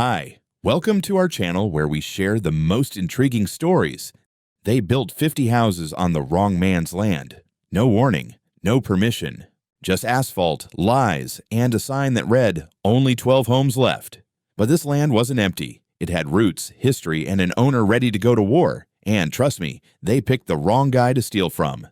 Hi, welcome to our channel where we share the most intriguing stories. They built 50 houses on the wrong man's land. No warning, no permission, just asphalt, lies, and a sign that read, "Only 12 homes left." But this land wasn't empty. It had roots, history, and an owner ready to go to war. And trust me, they picked the wrong guy to steal from.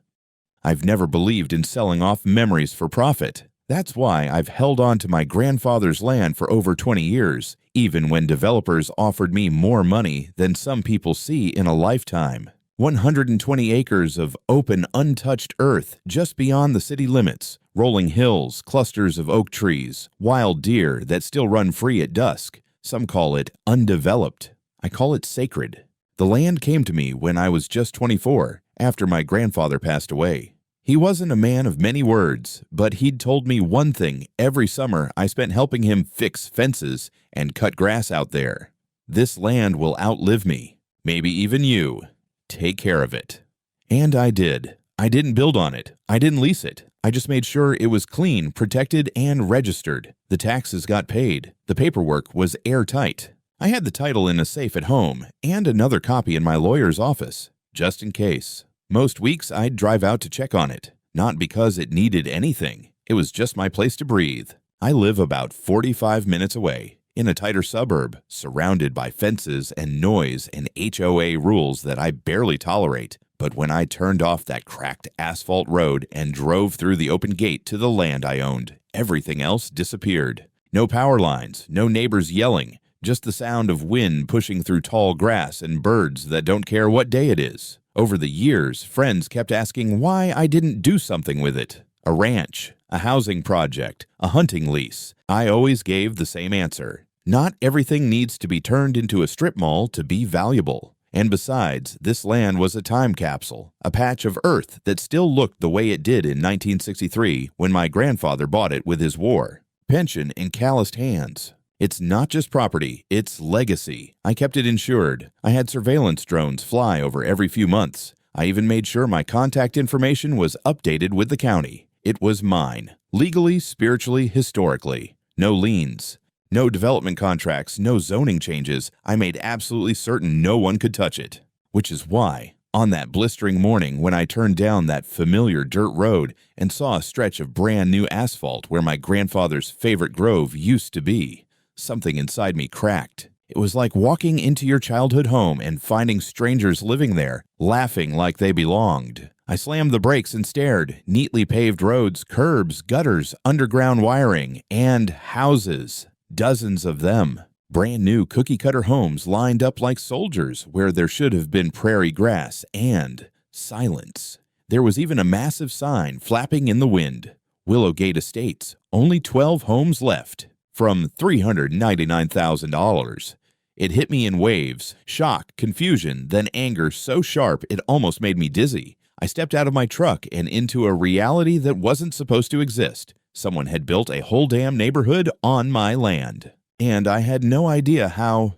I've never believed in selling off memories for profit. That's why I've held on to my grandfather's land for over 20 years, even when developers offered me more money than some people see in a lifetime. 120 acres of open, untouched earth just beyond the city limits, rolling hills, clusters of oak trees, wild deer that still run free at dusk. Some call it undeveloped. I call it sacred. The land came to me when I was just 24, after my grandfather passed away. He wasn't a man of many words, but he'd told me one thing every summer I spent helping him fix fences and cut grass out there. This land will outlive me, maybe even you. Take care of it. And I did. I didn't build on it. I didn't lease it. I just made sure it was clean, protected, and registered. The taxes got paid. The paperwork was airtight. I had the title in a safe at home and another copy in my lawyer's office, just in case. Most weeks I'd drive out to check on it, not because it needed anything. It was just my place to breathe. I live about 45 minutes away, in a tighter suburb, surrounded by fences and noise and HOA rules that I barely tolerate. But when I turned off that cracked asphalt road and drove through the open gate to the land I owned, everything else disappeared. No power lines, no neighbors yelling, just the sound of wind pushing through tall grass and birds that don't care what day it is. Over the years, friends kept asking why I didn't do something with it. A ranch, a housing project, a hunting lease. I always gave the same answer. Not everything needs to be turned into a strip mall to be valuable. And besides, this land was a time capsule, a patch of earth that still looked the way it did in 1963 when my grandfather bought it with his war. Pension in calloused hands. It's not just property, it's legacy. I kept it insured. I had surveillance drones fly over every few months. I even made sure my contact information was updated with the county. It was mine, legally, spiritually, historically. No liens, no development contracts, no zoning changes. I made absolutely certain no one could touch it. Which is why, on that blistering morning when I turned down that familiar dirt road and saw a stretch of brand new asphalt where my grandfather's favorite grove used to be, something inside me cracked. It was like walking into your childhood home and finding strangers living there, laughing like they belonged. I slammed the brakes and stared. Neatly paved roads, curbs, gutters, underground wiring, and houses. Dozens of them. Brand new cookie-cutter homes lined up like soldiers where there should have been prairie grass and silence. There was even a massive sign flapping in the wind. Willowgate Estates, only 12 homes left. From $399,000. It hit me in waves, shock, confusion, then anger so sharp it almost made me dizzy. I stepped out of my truck and into a reality that wasn't supposed to exist. Someone had built a whole damn neighborhood on my land. And I had no idea how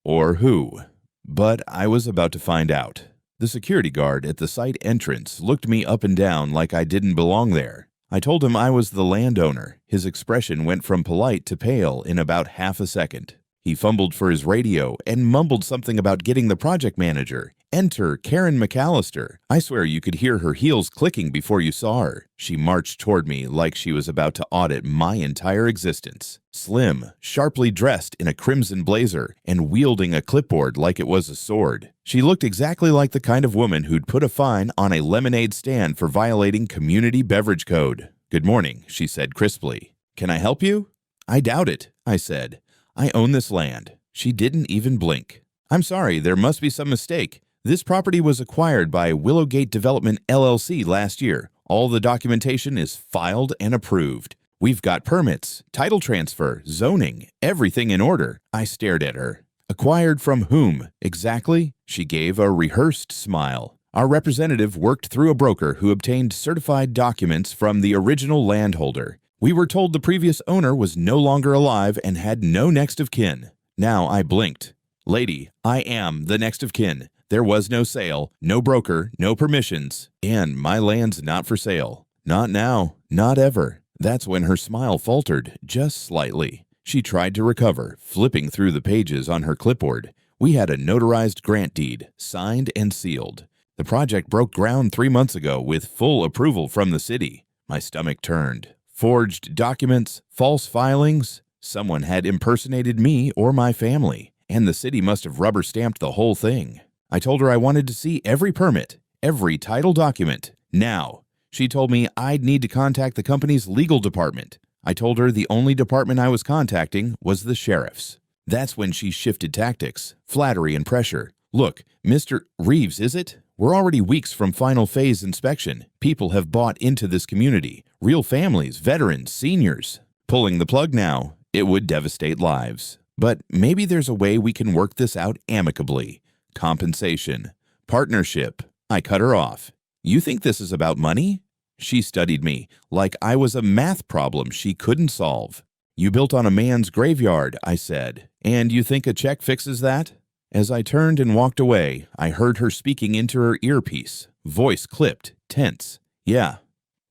or who. But I was about to find out. The security guard at the site entrance looked me up and down like I didn't belong there. I told him I was the landowner. His expression went from polite to pale in about half a second. He fumbled for his radio and mumbled something about getting the project manager. Enter Karen McAllister. I swear you could hear her heels clicking before you saw her. She marched toward me like she was about to audit my entire existence. Slim, sharply dressed in a crimson blazer and wielding a clipboard like it was a sword. She looked exactly like the kind of woman who'd put a fine on a lemonade stand for violating community beverage code. "Good morning," she said crisply. "Can I help you?" "I doubt it," I said. "I own this land." She didn't even blink. "I'm sorry, there must be some mistake. This property was acquired by Willowgate Development LLC last year. All the documentation is filed and approved. We've got permits, title transfer, zoning, everything in order." I stared at her. "Acquired from whom, exactly?" She gave a rehearsed smile. "Our representative worked through a broker who obtained certified documents from the original landholder. We were told the previous owner was no longer alive and had no next of kin." Now I blinked. "Lady, I am the next of kin. There was no sale, no broker, no permissions, and my land's not for sale. Not now, not ever." That's when her smile faltered, just slightly. She tried to recover, flipping through the pages on her clipboard. We had a notarized grant deed, signed and sealed. The project broke ground 3 months ago with full approval from the city. My stomach turned. Forged documents, false filings. Someone had impersonated me or my family, and the city must have rubber-stamped the whole thing. I told her I wanted to see every permit, every title document, now. She told me I'd need to contact the company's legal department. I told her the only department I was contacting was the sheriff's. That's when she shifted tactics, flattery and pressure. Look, Mr. Reeves, is it? We're already weeks from final phase inspection. People have bought into this community. Real families, veterans, seniors. Pulling the plug now, it would devastate lives. But maybe there's a way we can work this out amicably. Compensation. Partnership. I cut her off. You think this is about money? She studied me like I was a math problem she couldn't solve. You built on a man's graveyard, I said, and you think a check fixes that? As I turned and walked away, I heard her speaking into her earpiece, voice clipped, tense. Yeah,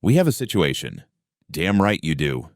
we have a situation. Damn right you do.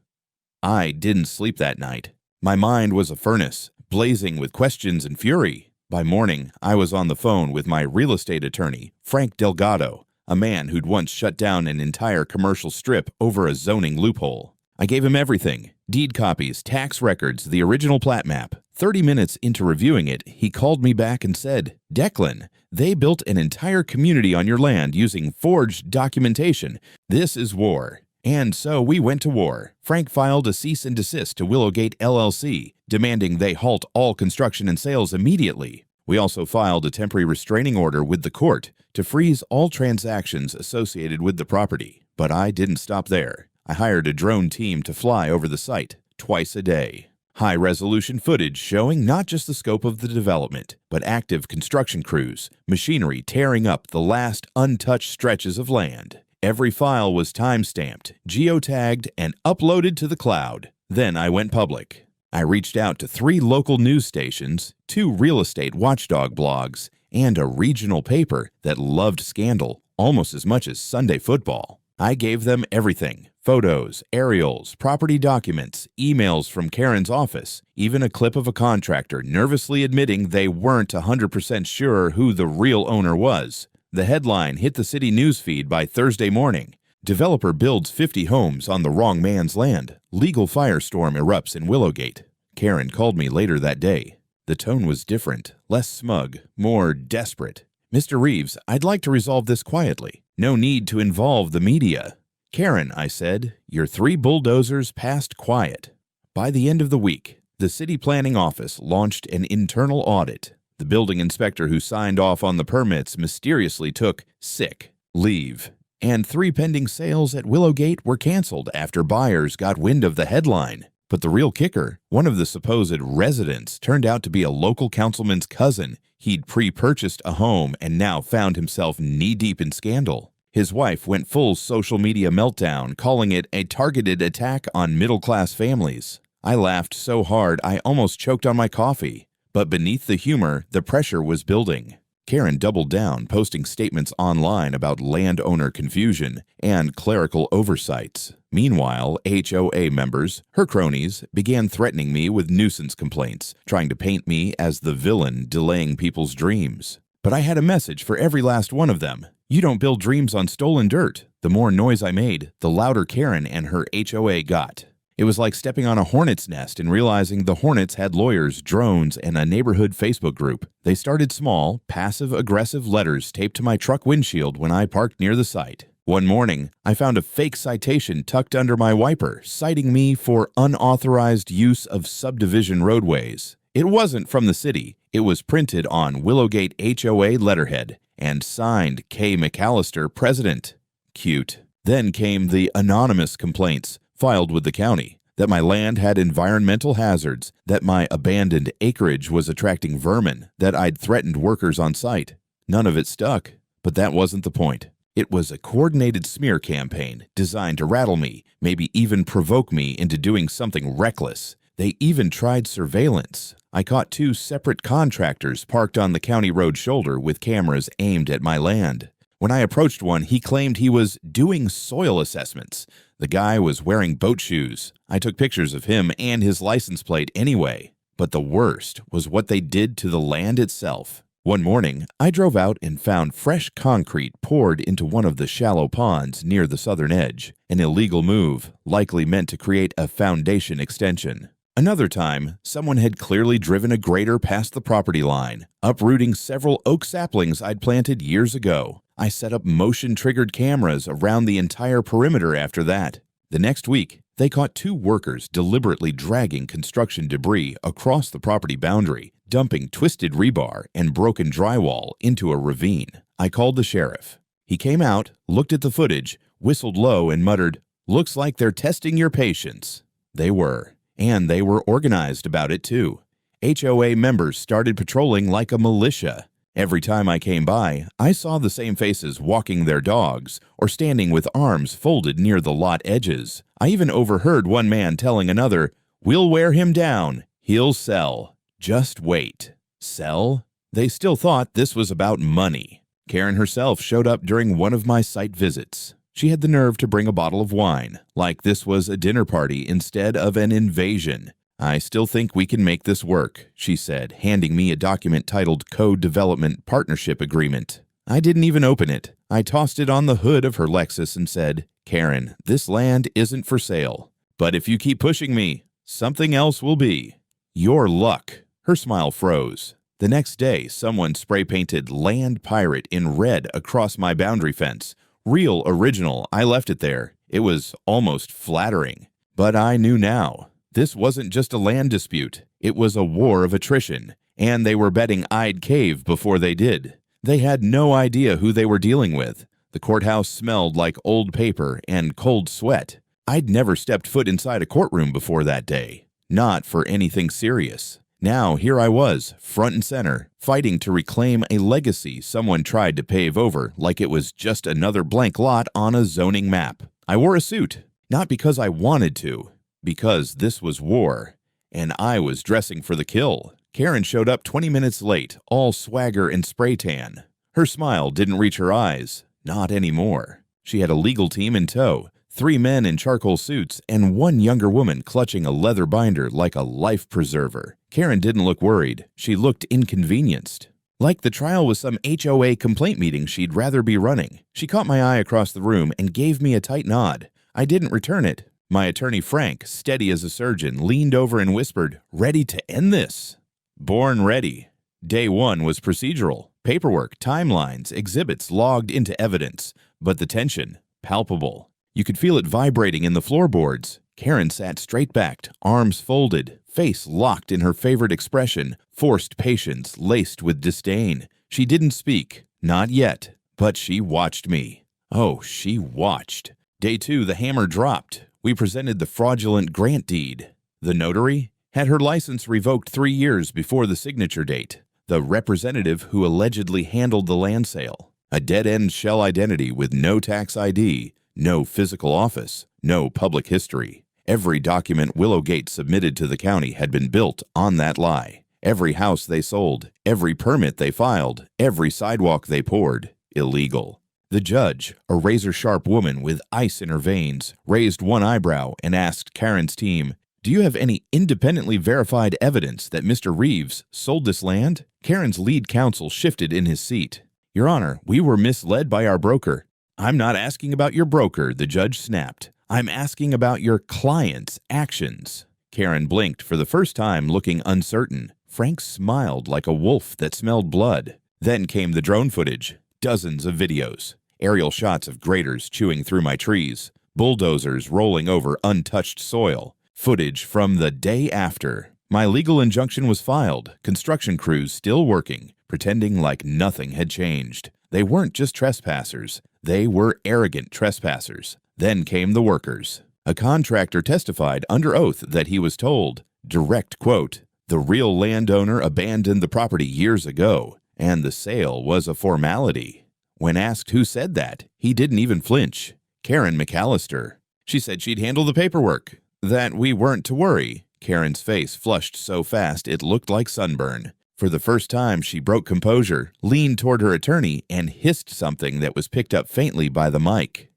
I didn't sleep that night. My mind was a furnace, blazing with questions and fury. By morning, I was on the phone with my real estate attorney, Frank Delgado, a man who'd once shut down an entire commercial strip over a zoning loophole. I gave him everything, deed copies, tax records, the original plat map. 30 minutes into reviewing it, he called me back and said, Declan, they built an entire community on your land using forged documentation. This is war. And so we went to war. Frank filed a cease and desist to Willowgate LLC, demanding they halt all construction and sales immediately. We also filed a temporary restraining order with the court to freeze all transactions associated with the property. But I didn't stop there. I hired a drone team to fly over the site twice a day. High-resolution footage showing not just the scope of the development, but active construction crews, machinery tearing up the last untouched stretches of land. Every file was time-stamped, geotagged, and uploaded to the cloud. Then I went public. I reached out to 3 local news stations, 2 real estate watchdog blogs, and a regional paper that loved scandal almost as much as Sunday football. I gave them everything. Photos, aerials, property documents, emails from Karen's office, even a clip of a contractor nervously admitting they weren't 100% sure who the real owner was. The headline hit the city newsfeed by Thursday morning. Developer builds 50 homes on the wrong man's land. Legal firestorm erupts in Willowgate. Karen called me later that day. The tone was different, less smug, more desperate. Mr. Reeves, I'd like to resolve this quietly. No need to involve the media. Karen, I said, your 3 bulldozers passed quiet. By the end of the week, the city planning office launched an internal audit. The building inspector who signed off on the permits mysteriously took sick leave. And 3 pending sales at Willowgate were canceled after buyers got wind of the headline. But the real kicker, one of the supposed residents turned out to be a local councilman's cousin. He'd pre-purchased a home and now found himself knee-deep in scandal. His wife went full social media meltdown, calling it a targeted attack on middle-class families. I laughed so hard I almost choked on my coffee. But beneath the humor, the pressure was building. Karen doubled down, posting statements online about landowner confusion and clerical oversights. Meanwhile, HOA members, her cronies, began threatening me with nuisance complaints, trying to paint me as the villain delaying people's dreams. But I had a message for every last one of them. You don't build dreams on stolen dirt. The more noise I made, the louder Karen and her HOA got. It was like stepping on a hornet's nest and realizing the hornets had lawyers, drones, and a neighborhood Facebook group. They started small, passive-aggressive letters taped to my truck windshield when I parked near the site. One morning, I found a fake citation tucked under my wiper, citing me for unauthorized use of subdivision roadways. It wasn't from the city. It was printed on Willowgate HOA letterhead and signed K. McAllister, President. Cute. Then came the anonymous complaints filed with the county, that my land had environmental hazards, that my abandoned acreage was attracting vermin, that I'd threatened workers on site. None of it stuck, but that wasn't the point. It was a coordinated smear campaign designed to rattle me, maybe even provoke me into doing something reckless. They even tried surveillance. I caught 2 separate contractors parked on the county road shoulder with cameras aimed at my land. When I approached one, he claimed he was doing soil assessments. The guy was wearing boat shoes. I took pictures of him and his license plate anyway. But the worst was what they did to the land itself. One morning, I drove out and found fresh concrete poured into one of the shallow ponds near the southern edge, an illegal move, likely meant to create a foundation extension. Another time, someone had clearly driven a grader past the property line, uprooting several oak saplings I'd planted years ago. I set up motion-triggered cameras around the entire perimeter after that. The next week, they caught 2 workers deliberately dragging construction debris across the property boundary, dumping twisted rebar and broken drywall into a ravine. I called the sheriff. He came out, looked at the footage, whistled low and muttered, "Looks like they're testing your patience." They were. And they were organized about it too. HOA members started patrolling like a militia. Every time I came by, I saw the same faces walking their dogs or standing with arms folded near the lot edges. I even overheard one man telling another, "We'll wear him down. He'll sell. Just wait." Sell? They still thought this was about money. Karen herself showed up during one of my site visits. She had the nerve to bring a bottle of wine, like this was a dinner party instead of an invasion. "I still think we can make this work," she said, handing me a document titled Code Development Partnership Agreement. I didn't even open it. I tossed it on the hood of her Lexus and said, "Karen, this land isn't for sale. But if you keep pushing me, something else will be." "Your luck." Her smile froze. The next day, someone spray-painted "Land Pirate" in red across my boundary fence. Real original, I left it there. It was almost flattering. But I knew now. This wasn't just a land dispute. It was a war of attrition, and they were betting I'd cave before they did. They had no idea who they were dealing with. The courthouse smelled like old paper and cold sweat. I'd never stepped foot inside a courtroom before that day. Not for anything serious. Now here I was, front and center, fighting to reclaim a legacy someone tried to pave over like it was just another blank lot on a zoning map. I wore a suit, not because I wanted to, because this was war, and I was dressing for the kill. Karen showed up 20 minutes late, all swagger and spray tan. Her smile didn't reach her eyes. Not anymore. She had a legal team in tow, 3 men in charcoal suits, and 1 younger woman clutching a leather binder like a life preserver. Karen didn't look worried. She looked inconvenienced. Like the trial was some HOA complaint meeting she'd rather be running. She caught my eye across the room and gave me a tight nod. I didn't return it. My attorney Frank, steady as a surgeon, leaned over and whispered, "Ready to end this?" Born ready. Day 1 was procedural. Paperwork, timelines, exhibits logged into evidence. But the tension, palpable. You could feel it vibrating in the floorboards. Karen sat straight-backed, arms folded, face locked in her favorite expression, forced patience laced with disdain. She didn't speak, not yet, but she watched me. Oh, she watched. Day 2, the hammer dropped. We presented the fraudulent grant deed. The notary had her license revoked 3 years before the signature date. The representative who allegedly handled the land sale. A dead-end shell identity with no tax ID, no physical office, no public history. Every document Willowgate submitted to the county had been built on that lie. Every house they sold, every permit they filed, every sidewalk they poured, illegal. The judge, a razor-sharp woman with ice in her veins, raised one eyebrow and asked Karen's team, "Do you have any independently verified evidence that Mr. Reeves sold this land?" Karen's lead counsel shifted in his seat. "Your Honor, we were misled by our broker." "I'm not asking about your broker," the judge snapped. "I'm asking about your client's actions." Karen blinked for the first time, looking uncertain. Frank smiled like a wolf that smelled blood. Then came the drone footage. Dozens of videos. Aerial shots of graders chewing through my trees. Bulldozers rolling over untouched soil. Footage from the day after. My legal injunction was filed. Construction crews still working, pretending like nothing had changed. They weren't just trespassers. They were arrogant trespassers. Then came the workers. A contractor testified under oath that he was told, direct quote, "The real landowner abandoned the property years ago, and the sale was a formality." When asked who said that, he didn't even flinch. Karen McAllister. She said she'd handle the paperwork, that we weren't to worry. Karen's face flushed so fast it looked like sunburn. For the first time, she broke composure, leaned toward her attorney, and hissed something that was picked up faintly by the mic.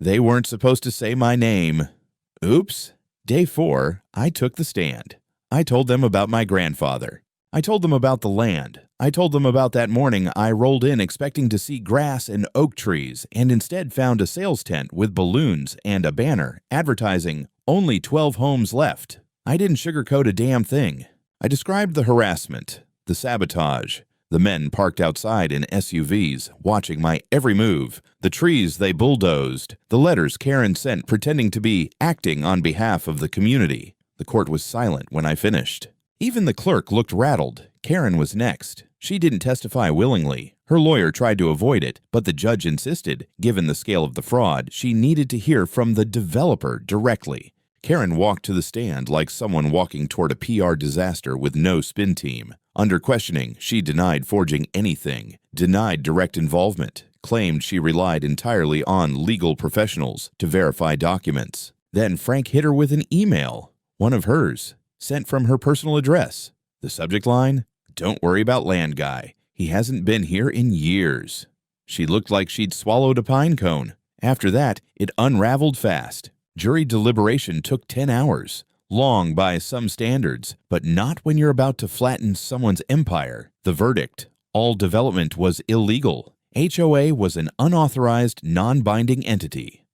They weren't supposed to say my name. Oops. Day 4, I took the stand. I told them about my grandfather. I told them about the land. I told them about that morning I rolled in expecting to see grass and oak trees and instead found a sales tent with balloons and a banner advertising only 12 homes left. I didn't sugarcoat a damn thing. I described the harassment, the sabotage, the men parked outside in SUVs watching my every move, the trees they bulldozed, the letters Karen sent pretending to be acting on behalf of the community. The court was silent when I finished. Even the clerk looked rattled. Karen was next. She didn't testify willingly. Her lawyer tried to avoid it, but the judge insisted, given the scale of the fraud, she needed to hear from the developer directly. Karen walked to the stand like someone walking toward a PR disaster with no spin team. Under questioning, she denied forging anything, denied direct involvement, claimed she relied entirely on legal professionals to verify documents. Then Frank hit her with an email, one of hers, sent from her personal address. The subject line, "Don't worry about land guy. He hasn't been here in years." She looked like she'd swallowed a pine cone. After that, it unraveled fast. Jury deliberation took 10 hours. Long by some standards, but not when you're about to flatten someone's empire. The verdict, all development was illegal. HOA was an unauthorized, non-binding entity.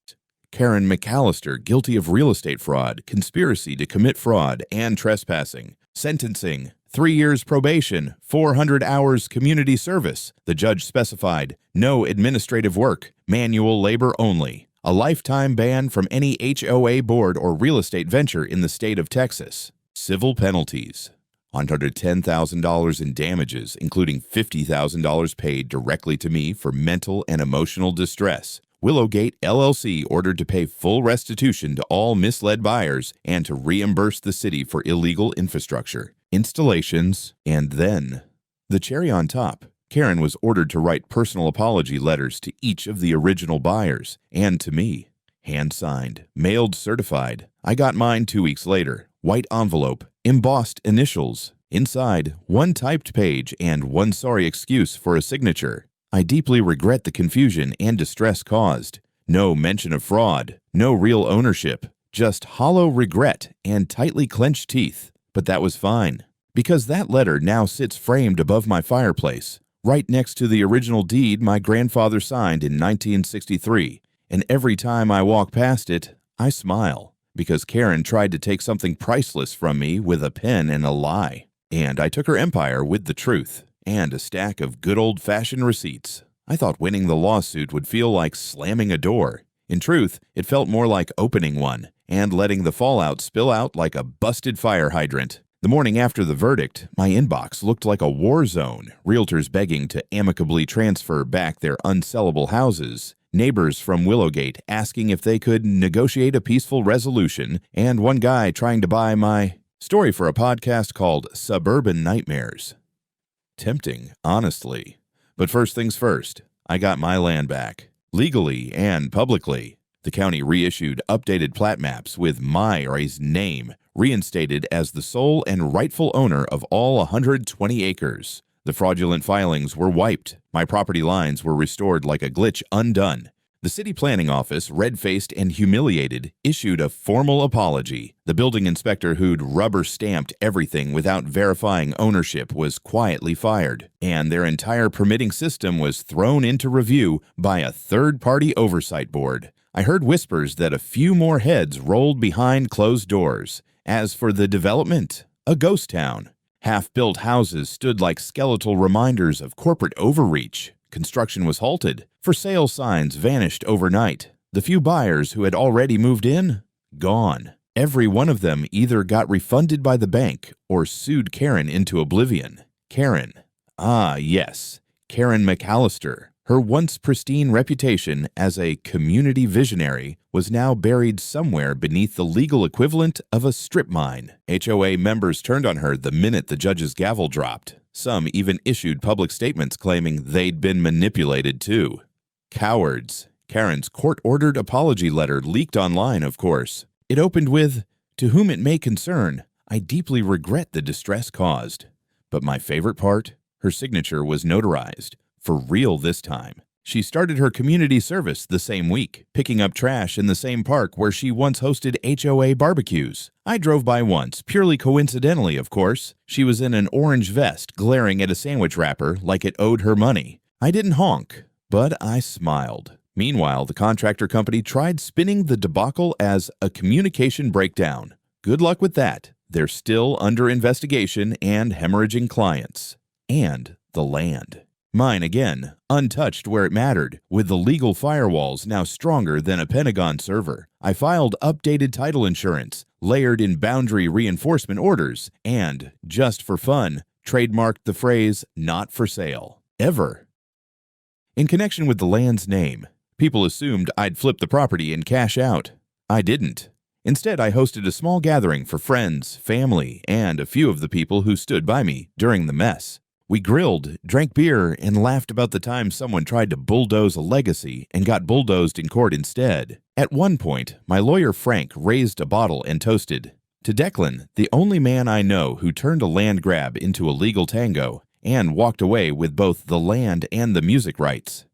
Karen McAllister guilty of real estate fraud, conspiracy to commit fraud, and trespassing. Sentencing, 3 years probation, 400 hours community service. The judge specified, no administrative work, manual labor only. A lifetime ban from any HOA board or real estate venture in the state of Texas. Civil penalties. $110,000 in damages, including $50,000 paid directly to me for mental and emotional distress. Willowgate LLC ordered to pay full restitution to all misled buyers and to reimburse the city for illegal infrastructure, installations, and then. The cherry on top, Karen was ordered to write personal apology letters to each of the original buyers and to me. Hand-signed, mailed certified. I got mine 2 weeks later. White envelope, embossed initials. Inside, one typed page and one sorry excuse for a signature. I deeply regret the confusion and distress caused. No mention of fraud, no real ownership, just hollow regret and tightly clenched teeth. But that was fine, because that letter now sits framed above my fireplace, right next to the original deed my grandfather signed in 1963, and every time I walk past it, I smile, because Karen tried to take something priceless from me with a pen and a lie. And I took her empire with the truth. And a stack of good old-fashioned receipts. I thought winning the lawsuit would feel like slamming a door. In truth, it felt more like opening one and letting the fallout spill out like a busted fire hydrant. The morning after the verdict, my inbox looked like a war zone, realtors begging to amicably transfer back their unsellable houses, neighbors from Willowgate asking if they could negotiate a peaceful resolution, and one guy trying to buy my story for a podcast called Suburban Nightmares. Tempting, honestly. But first things first, I got my land back, legally and publicly. The county reissued updated plat maps with my name, reinstated as the sole and rightful owner of all 120 acres. The fraudulent filings were wiped. My property lines were restored like a glitch undone. The city planning office, red-faced and humiliated, issued a formal apology. The building inspector who'd rubber-stamped everything without verifying ownership was quietly fired, and their entire permitting system was thrown into review by a third-party oversight board. I heard whispers that a few more heads rolled behind closed doors. As for the development, a ghost town. Half-built houses stood like skeletal reminders of corporate overreach. Construction was halted. For sale signs vanished overnight. The few buyers who had already moved in, gone. Every one of them either got refunded by the bank or sued Karen into oblivion. Karen. Ah, yes. Karen McAllister. Her once pristine reputation as a community visionary was now buried somewhere beneath the legal equivalent of a strip mine. HOA members turned on her the minute the judge's gavel dropped. Some even issued public statements claiming they'd been manipulated too. Cowards. Karen's court-ordered apology letter leaked online, of course. It opened with, "To whom it may concern, I deeply regret the distress caused." But my favorite part? Her signature was notarized. For real this time. She started her community service the same week, picking up trash in the same park where she once hosted HOA barbecues. I drove by once, purely coincidentally, of course. She was in an orange vest, glaring at a sandwich wrapper like it owed her money. I didn't honk, but I smiled. Meanwhile, the contractor company tried spinning the debacle as a communication breakdown. Good luck with that. They're still under investigation and hemorrhaging clients. And the land. Mine again, untouched where it mattered, with the legal firewalls now stronger than a Pentagon server. I filed updated title insurance, layered in boundary reinforcement orders, and, just for fun, trademarked the phrase, "not for sale." Ever. In connection with the land's name, people assumed I'd flip the property and cash out. I didn't. Instead, I hosted a small gathering for friends, family, and a few of the people who stood by me during the mess. We grilled, drank beer, and laughed about the time someone tried to bulldoze a legacy and got bulldozed in court instead. At one point, my lawyer Frank raised a bottle and toasted, "To Declan, the only man I know who turned a land grab into a legal tango and walked away with both the land and the music rights."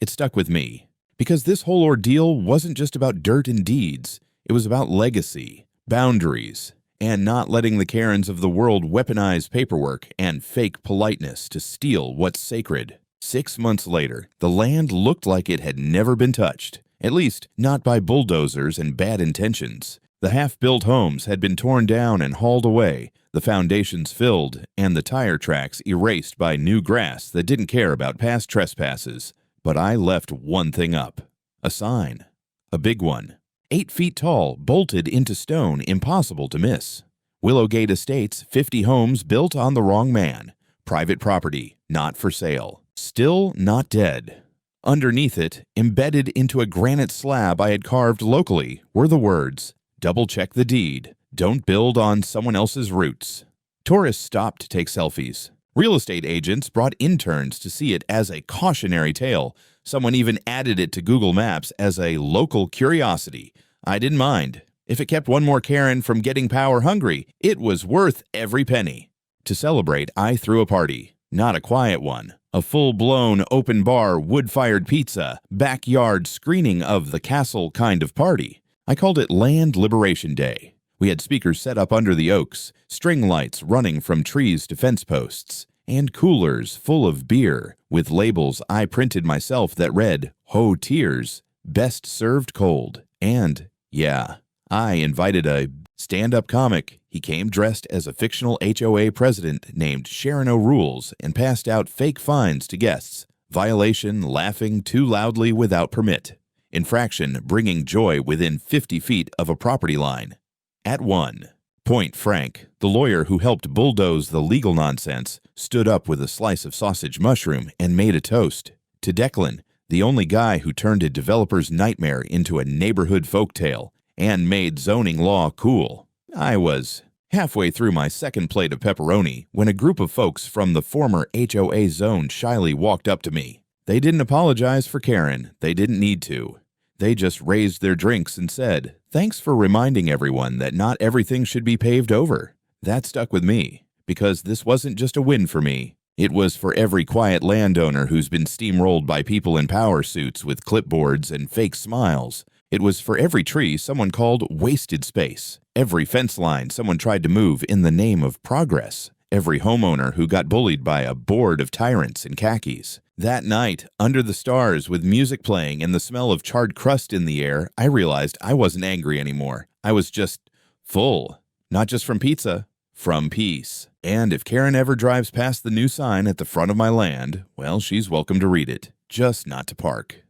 It stuck with me, because this whole ordeal wasn't just about dirt and deeds. It was about legacy, boundaries, and not letting the Karens of the world weaponize paperwork and fake politeness to steal what's sacred. 6 months later, the land looked like it had never been touched, at least not by bulldozers and bad intentions. The half-built homes had been torn down and hauled away, the foundations filled, and the tire tracks erased by new grass that didn't care about past trespasses. But I left one thing up. A sign. A big one. 8 feet tall, bolted into stone, impossible to miss. Willowgate Estates, 50 homes built on the wrong man. Private property, not for sale. Still not dead. Underneath it, embedded into a granite slab I had carved locally, were the words, "Double check the deed. Don't build on someone else's roots." Tourists stopped to take selfies. Real estate agents brought interns to see it as a cautionary tale. Someone even added it to Google Maps as a local curiosity. I didn't mind. If it kept one more Karen from getting power hungry, it was worth every penny. To celebrate, I threw a party. Not a quiet one. A full-blown, open-bar, wood-fired pizza, backyard screening of the castle kind of party. I called it Land Liberation Day. We had speakers set up under the oaks, string lights running from trees to fence posts, and coolers full of beer with labels I printed myself that read, "Ho Tears, best served cold." And, yeah, I invited a stand-up comic. He came dressed as a fictional HOA president named Sharon O'Rules and passed out fake fines to guests. Violation, laughing too loudly without permit. Infraction, bringing joy within 50 feet of a property line. At 1 point, Frank, the lawyer who helped bulldoze the legal nonsense, stood up with a slice of sausage mushroom and made a toast. To Declan, the only guy who turned a developer's nightmare into a neighborhood folktale and made zoning law cool. I was halfway through my second plate of pepperoni when a group of folks from the former HOA zone shyly walked up to me. They didn't apologize for Karen. They didn't need to. They just raised their drinks and said, "Thanks for reminding everyone that not everything should be paved over." That stuck with me, because this wasn't just a win for me. It was for every quiet landowner who's been steamrolled by people in power suits with clipboards and fake smiles. It was for every tree someone called wasted space, every fence line someone tried to move in the name of progress, every homeowner who got bullied by a board of tyrants in khakis. That night, under the stars with music playing and the smell of charred crust in the air, I realized I wasn't angry anymore. I was just full. Not just from pizza, from peace. And if Karen ever drives past the new sign at the front of my land, well, she's welcome to read it, just not to park.